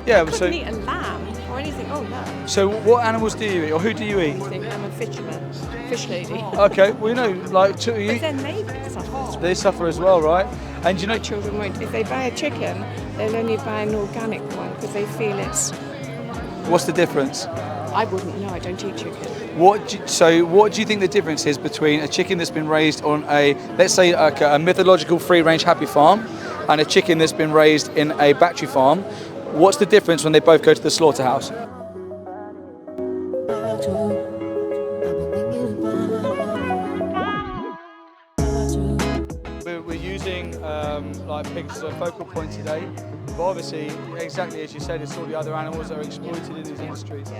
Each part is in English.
Yeah, I couldn't eat a lamb or anything. Oh no. So what animals do you eat, or who do you eat? I think I'm a fisherman, fish lady. Okay, well, you know, like But then they suffer. they suffer as well, right? And you know, My children won't. If they buy a chicken, they'll only buy an organic one because they feel it's. what's the difference? I wouldn't know. I don't eat chicken. What do you think the difference is between a chicken that's been raised on a, let's say, like a mythological free-range happy farm, and a chicken that's been raised in a battery farm? What's the difference when they both go to the slaughterhouse? We're using like pigs as a focal point today, but obviously, exactly as you said, it's all the other animals that are exploited in these industries.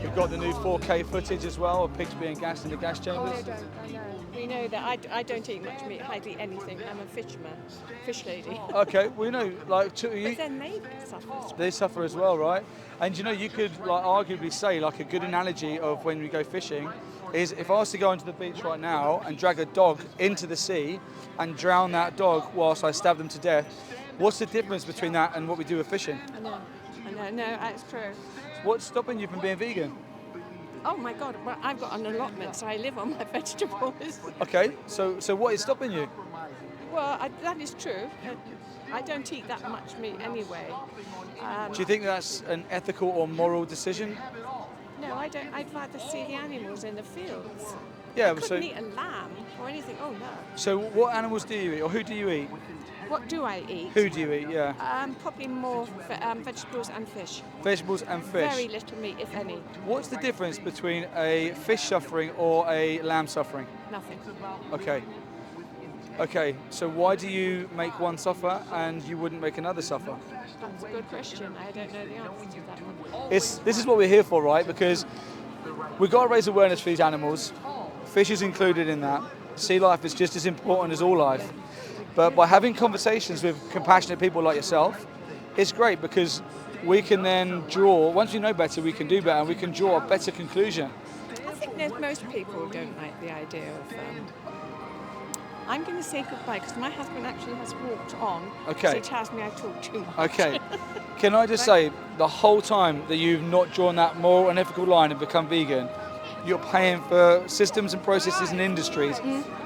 We've got the new 4K footage as well of pigs being gassed in the gas chambers. Oh, I know. We know that I don't eat much meat, hardly anything. I'm a fisherman, fish lady. Okay, well, you know, like But then they suffer. they suffer as well, right? And you know, you could like arguably say like a good analogy of when we go fishing is if I was to go onto the beach right now and drag a dog into the sea and drown that dog whilst I stab them to death, what's the difference between that and what we do with fishing? I know. No, that's true. What's stopping you from being vegan? Oh my God! Well, I've got an allotment, so I live on my vegetables. Okay, so what is stopping you? Well, that is true. I don't eat that much meat anyway. Do you think that's an ethical or moral decision? No, I don't. I'd rather see the animals in the fields. Yeah, I couldn't eat a lamb or anything. Oh no. So what animals do you eat, or who do you eat? What do I eat? Who do you eat? Yeah. Probably more vegetables and fish. Vegetables and fish. Very little meat, if any. What's the difference between a fish suffering or a lamb suffering? Nothing. Okay. Okay, so why do you make one suffer and you wouldn't make another suffer? That's a good question. I don't know the answer to that one. This is what we're here for, right? Because we've got to raise awareness for these animals. Fish is included in that. Sea life is just as important as all life. But by having conversations with compassionate people like yourself, it's great because we can then draw, once we know better, we can do better, and we can draw a better conclusion. I think that most people don't like the idea of. I'm going to say goodbye because my husband actually has walked on. Okay. So he tells me I talk too much. Okay. Can I just say, the whole time that you've not drawn that moral and ethical line and become vegan, you're paying for systems and processes and industries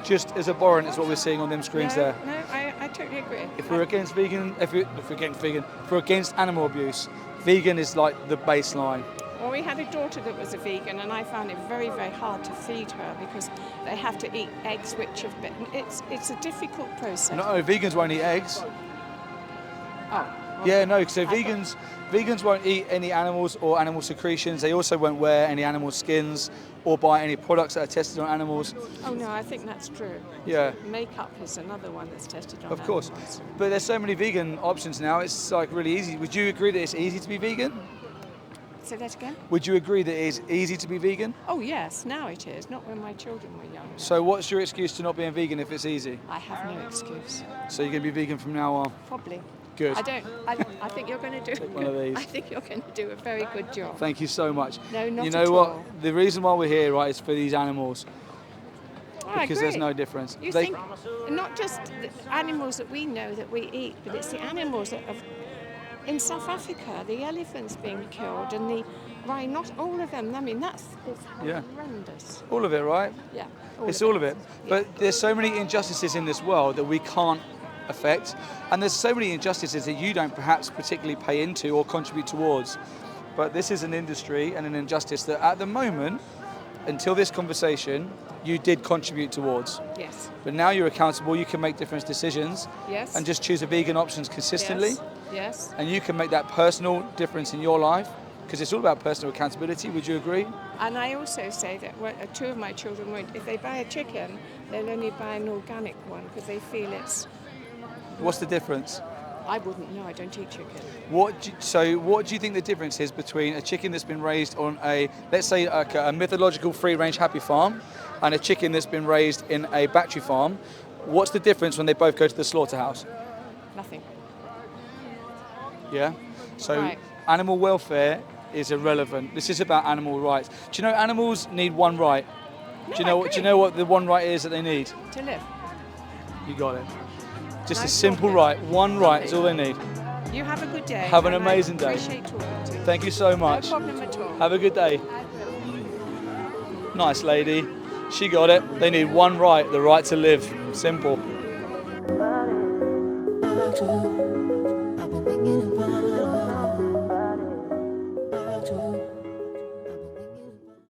just as abhorrent as what we're seeing on them screens there. No, I totally agree. If we're against vegan, if we're against animal abuse, vegan is like the baseline. Well, we had a daughter that was a vegan, and I found it very, very hard to feed her because they have to eat eggs, which have been. It's a difficult process. No, vegans won't eat eggs. Oh. Yeah, no. So vegans won't eat any animals or animal secretions. They also won't wear any animal skins or buy any products that are tested on animals. Oh no, I think that's true. Yeah. Makeup is another one that's tested on Of course. animals. But there's so many vegan options now. It's like really easy. Would you agree that it's easy to be vegan? Say that again? Would you agree that it is easy to be vegan? Oh yes, now it is. Not when my children were young. So what's your excuse to not being vegan if it's easy? I have no excuse. So you're going to be vegan from now on? Probably. Good. I think you're going to do. one of these. I think you're going to do a very good job. Thank you so much. No, not You know at what? all. The reason why we're here, right, is for these animals. I Because there's agree. no difference. You think not just the animals that we know that we eat, but it's the animals that have. In South Africa, the elephants being killed and the rhinos, all of them. I mean, it's horrendous. All of it, right? Yeah. It's all of it. But there's so many injustices in this world that we can't affect. And there's so many injustices that you don't perhaps particularly pay into or contribute towards. But this is an industry and an injustice that at the moment, until this conversation, you did contribute towards. Yes. But now you're accountable, you can make different decisions. Yes. And just choose a vegan options consistently. Yes. And you can make that personal difference in your life, because it's all about personal accountability. Would you agree? And I also say that two of my children won't. If they buy a chicken, they'll only buy an organic one because they feel it's. What's the difference? I wouldn't know. I don't eat chicken. What do you think the difference is between a chicken that's been raised on a, let's say, a mythological free-range happy farm, and a chicken that's been raised in a battery farm? What's the difference when they both go to the slaughterhouse? Nothing. Yeah. So Right. animal welfare is irrelevant. This is about animal rights. Do you know animals need one right? No, Do you know what the one right is that they need? To live. You got it. Just a Nice simple talking. right. One right is all they need. You have a good day. Have an and amazing I day. appreciate talking to you. Thank you so much. No problem at all. Have a good day. Nice lady. She got it. They need one right, the right to live. Simple. I've been thinking